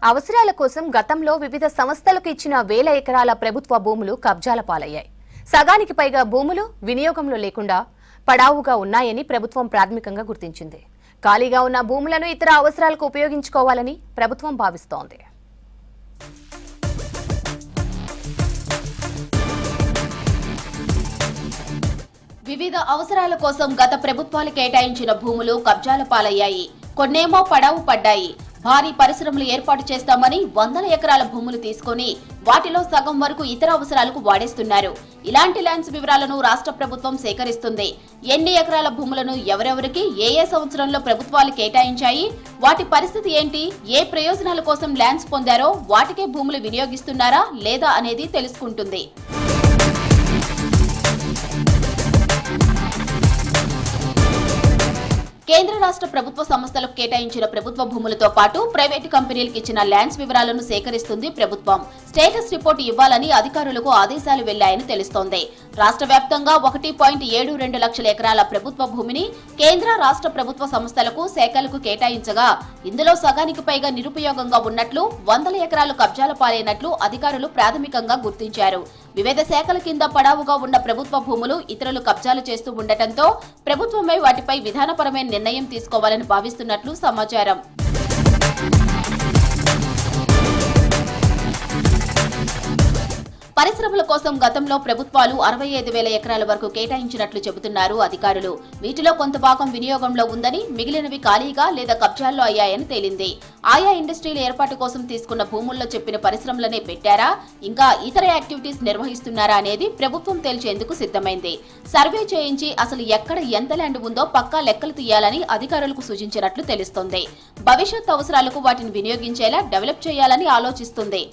అవసరాల కోసం గతంలో వివిధ సంస్థలకు ఇచ్చిన వేల ఎకరాల ప్రభుత్వ భూములు కబ్జాల పాలయ్యాయి. సగానికి పైగా భూములు వినియోగంలో లేకుండా పడావుగా ఉన్నాయని ప్రభుత్వం ప్రాథమికంగా గుర్తించింది. ఖాళీగా ఉన్న భూములను ఇతర అవసరాలకు ఉపయోగించుకోవాలని ప్రభుత్వం భావిస్తోంది. వివిధ అవసరాల కోసం గత ప్రభుత్వాలు కేటాయించిన భూములు కబ్జాల పాలయ్యాయి. కొన్నేమో పడావు పడ్డాయి. భారీ పరిశ్రమలు ఏర్పాటు చేస్తామని వందల ఎకరాల భూములు తీసుకుని వాటిలో సగం వరకు ఇతర అవసరాలకు వాడేస్తున్నారు. ఇలాంటి ల్యాండ్స్ వివరాలను రాష్ట్ర ప్రభుత్వం సేకరిస్తుంది. ఎన్ని ఎకరాల భూములను ఎవరెవరికి ఏ సంవత్సరంలో ప్రభుత్వాలు కేటాయించాయి, వాటి పరిస్థితి ఏంటి, ఏ ప్రయోజనాల కోసం ల్యాండ్స్ పొందారో వాటికే భూములు వినియోగిస్తున్నారా లేదా అనేది తెలుసుకుంటుంది. కేంద్ర రాష్ట్ర ప్రభుత్వ సంస్థలకు కేటాయించిన ప్రభుత్వ భూములతో పాటు ప్రైవేటు కంపెనీలకు ఇచ్చిన ల్యాండ్స్ వివరాలను సేకరిస్తుంది ప్రభుత్వం. స్టేటస్ రిపోర్టు ఇవ్వాలని అధికారులకు ఆదేశాలు వెళ్లాయని తెలుస్తోంది. రాష్ట్ర వ్యాప్తంగా 1.72 లక్షల ఎకరాల ప్రభుత్వ భూమిని కేంద్ర రాష్ట్ర ప్రభుత్వ సంస్థలకు శాఖలకు కేటాయించగా ఇందులో సగానికి పైగా నిరుపయోగంగా ఉన్నట్లు, వందల ఎకరాలు కబ్జాల పాలైనట్లు అధికారులు ప్రాథమికంగా గుర్తించారు. వివిధ శాఖల కింద పడావుగా ఉన్న ప్రభుత్వ భూములు ఇతరులు కబ్జాలు చేస్తూ ఉండటంతో ప్రభుత్వమే వాటిపై విధానపరమైన నిర్ణయం తీసుకోవాలని భావిస్తున్నట్లు సమాచారం. పరిశ్రమల కోసం గతంలో ప్రభుత్వాలు 65,000 ఎకరాల వరకు కేటాయించినట్లు చెబుతున్నారు అధికారులు. వీటిలో కొంత భాగం వినియోగంలో ఉందని, మిగిలినవి ఖాళీగా లేదా కబ్జాల్లో అయ్యాయని తేలింది. ఆయా ఇండస్ట్రీల ఏర్పాటు కోసం తీసుకున్న భూముల్లో చెప్పిన పరిశ్రమలనే పెట్టారా, ఇంకా ఇతర యాక్టివిటీస్ నిర్వహిస్తున్నారా అనేది ప్రభుత్వం తేల్చేందుకు సిద్ధమైంది. సర్వే చేయించి అసలు ఎక్కడ ఎంత ల్యాండ్ ఉందో పక్కా లెక్కలు తీయాలని అధికారులకు సూచించినట్లు తెలుస్తోంది. భవిష్యత్ అవసరాలకు వాటిని వినియోగించేలా డెవలప్ చేయాలని ఆలోచిస్తుంది.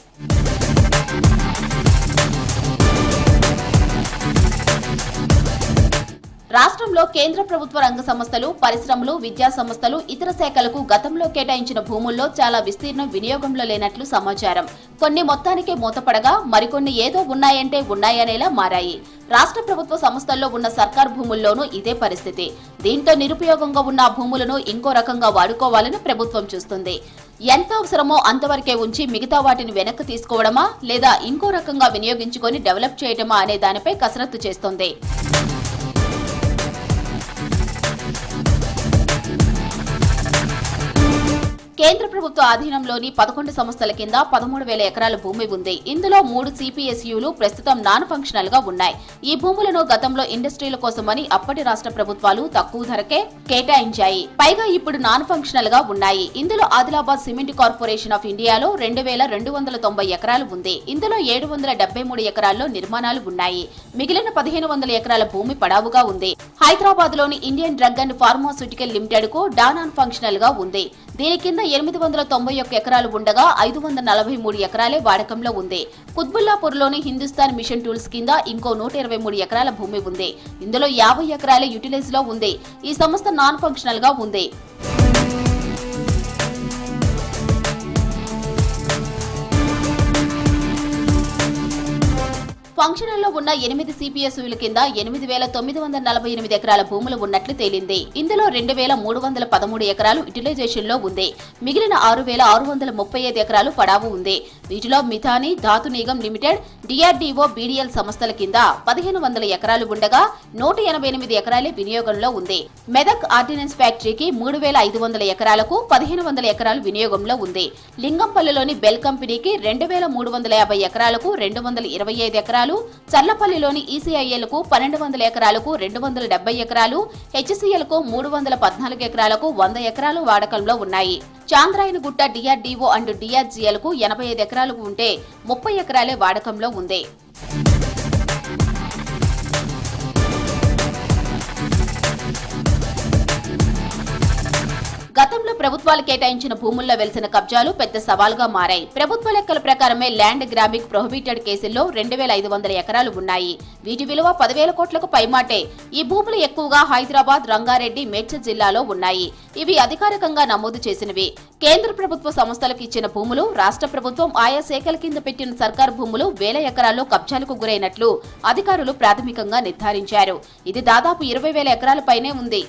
రాష్ట్రంలో కేంద్ర ప్రభుత్వ రంగ సంస్థలు, పరిశ్రమలు, విద్యా సంస్థలు, ఇతర శాఖలకు గతంలో కేటాయించిన భూముల్లో చాలా విస్తీర్ణం వినియోగంలో లేనట్లు సమాచారం. కొన్ని మొత్తానికే మూతపడగా మరికొన్ని ఏదో ఉన్నాయంటే ఉన్నాయనేలా మారాయి. రాష్ట్ర ప్రభుత్వ సంస్థల్లో ఉన్న సర్కార్ భూముల్లోనూ ఇదే పరిస్థితి. దీంతో నిరుపయోగంగా ఉన్న భూములను ఇంకో రకంగా వాడుకోవాలని ప్రభుత్వం చూస్తుంది. ఎంత అవసరమో అంతవరకే ఉంచి మిగతా వాటిని వెనక్కి తీసుకోవడమా లేదా ఇంకో రకంగా వినియోగించుకొని డెవలప్ చేయడమా అనే దానిపై కసరత్తు చేస్తోంది. కేంద్ర ప్రభుత్వ ఆధీనంలోని 11 సంస్థల కింద 13,000 ఎకరాల భూమి ఉంది. ఇందులో 3 CPSUలు ప్రస్తుతం నాన్ ఫంక్షనల్ గా ఉన్నాయి. ఈ భూములను గతంలో ఇండస్ట్రీల కోసమని అప్పటి రాష్ట్ర ప్రభుత్వాలు తక్కువ ధరకే కేటాయించాయి. పైగా ఇప్పుడు నాన్ ఫంక్షనల్ గా ఉన్నాయి. ఇందులో ఆదిలాబాద్ సిమెంట్ కార్పొరేషన్ ఆఫ్ ఇండియాలో 2,290 ఎకరాలు ఉంది. ఇందులో 773 ఎకరాల్లో నిర్మాణాలు ఉన్నాయి. మిగిలిన 1,500 ఎకరాల భూమి పడావుగా ఉంది. హైదరాబాద్ లోని Indian drug and pharmaceutical limited కు నాన్ ఫంక్షనల్ గా ఉంది. దీని కింద 891 ఎకరాలు ఉండగా 543 ఎకరాలే వాడకంలో ఉంది. కుత్బుల్లాపూర్ లోని హిందుస్థాన్ మిషన్ టూల్స్ కింద ఇంకో 123 ఎకరాల భూమి ఉంది. ఇందులో 50 ఎకరాలే యూటిలైజ్ లో ఉంది. ఈ సంస్థ నాన్ ఫంక్షనల్ గా ఉంది. ఫంక్షనల్లో ఉన్న 8 CPSUల కింద 8,948 ఎకరాల భూములు ఉన్నట్లు తేలింది. ఇందులో 2,313 ఎకరాలు యూటిలైజేషన్ లో ఉంది. మిగిలిన 6,635 ఎకరాలు పడావు ఉంది. వీటిలో మిథాని ధాతు నిగమ్ లిమిటెడ్, DRDO, BDL సంస్థల కింద 1,500 ఎకరాలు ఉండగా 188 ఎకరాలే వినియోగంలో ఉంది. మెదక్ ఆర్డినెన్స్ ఫ్యాక్టరీకి 3,500 ఎకరాలకు 1,500 ఎకరాలు వినియోగంలో ఉంది. లింగంపల్లిలోని బెల్ కంపెనీకి 2,350 ఎకరాలకు 225 ఎకరాలు, చర్లపల్లిలోని ECILకు 1,200 ఎకరాలకు 270 ఎకరాలు, HCLకు 314 ఎకరాలకు 100 ఎకరాలు వాడకంలో ఉన్నాయి. చాంద్రాయనగుట్ట DRDO అండ్ DRGLకు 85 ఎకరాలు ఉంటే 30 ఎకరాలే వాడకంలో ఉంది. గతంలో ప్రభుత్వాలు కేటాయించిన భూముల్లో వెలిసిన కబ్జాలు పెద్ద సవాల్గా మారాయి. ప్రభుత్వ లెక్కల ప్రకారమే ల్యాండ్ గ్రాబింగ్ ప్రొహిబిటెడ్ కేసుల్లో 2,500 ఎకరాలు ఉన్నాయి. వీటి విలువ 10,000 కోట్లకు పైమాటే. ఈ భూములు ఎక్కువగా హైదరాబాద్, రంగారెడ్డి, మేడ్చల్ జిల్లాలో ఉన్నాయి. ఇవి అధికారికంగా నమోదు చేసినవి. కేంద్ర ప్రభుత్వ సంస్థలకు ఇచ్చిన భూములు, రాష్ట్ర ప్రభుత్వం ఆయా శాఖల కింద పెట్టిన సర్కారు భూములు వేల ఎకరాల్లో కబ్జాలకు గురైనట్లు అధికారులు ప్రాథమికంగా నిర్ధారించారు. ఇది దాదాపు 20,000 ఎకరాల పైనే ఉంది.